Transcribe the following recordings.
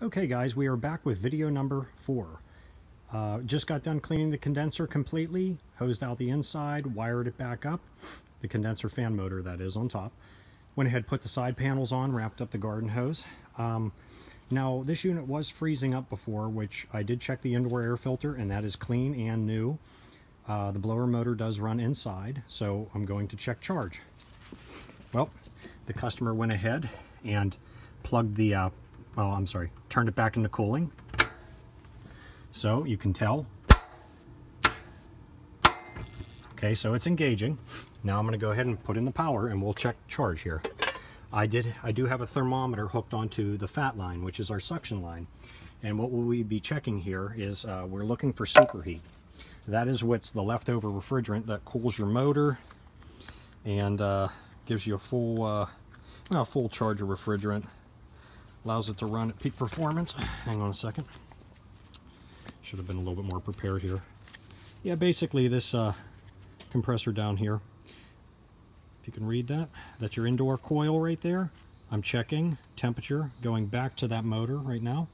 Okay guys, we are back with video number 4. Just got done cleaning the condenser completely, hosed out the inside, wired it back up, the condenser fan motor that is on top. Went ahead, put the side panels on, wrapped up the garden hose. Now this unit was freezing up before, which I did check the indoor air filter and that is clean and new. The blower motor does run inside, so I'm going to check charge. Well, the customer went ahead and plugged the turned it back into cooling. So you can tell. Okay, so it's engaging. Now I'm going to go ahead and put in the power and we'll check charge here. I do have a thermometer hooked onto the fat line, which is our suction line. And what will we be checking here is we're looking for superheat. That is what's the leftover refrigerant that cools your motor and gives you a full charge of refrigerant. Allows it to run at peak performance. Hang on a second. Should have been a little bit more prepared here. Yeah, basically this compressor down here, if you can read that, that's your indoor coil right there. I'm checking temperature going back to that motor right now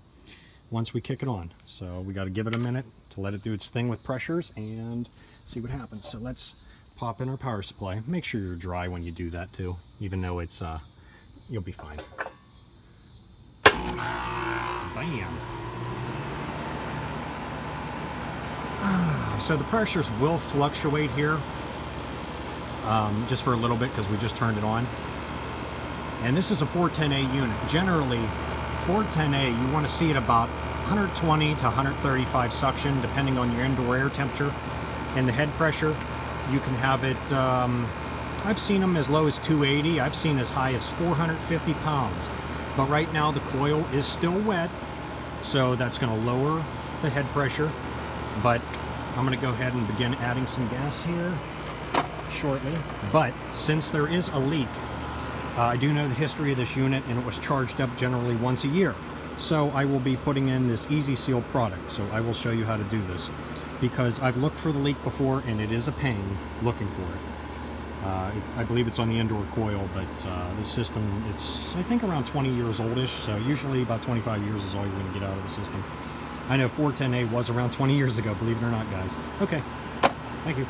once we kick it on. So we got to give it a minute to let it do its thing with pressures and see what happens. So let's pop in our power supply. Make sure you're dry when you do that too, even though it's you'll be fine. Bam! So the pressures will fluctuate here just for a little bit because we just turned it on. And this is a 410A unit. Generally, 410A, you want to see it about 120 to 135 suction, depending on your indoor air temperature and the head pressure. You can have it, I've seen them as low as 280. I've seen as high as 450 pounds. But right now the coil is still wet, so that's going to lower the head pressure. But I'm going to go ahead and begin adding some gas here shortly. But since there is a leak, I do know the history of this unit, and it was charged up generally once a year. So I will be putting in this Easy Seal product. So I will show you how to do this, because I've looked for the leak before and it is a pain looking for it. I believe it's on the indoor coil, but the system, it's I think around 20 years oldish, so usually about 25 years is all you're going to get out of the system. I know 410A was around 20 years ago, believe it or not, guys. Okay, thank you.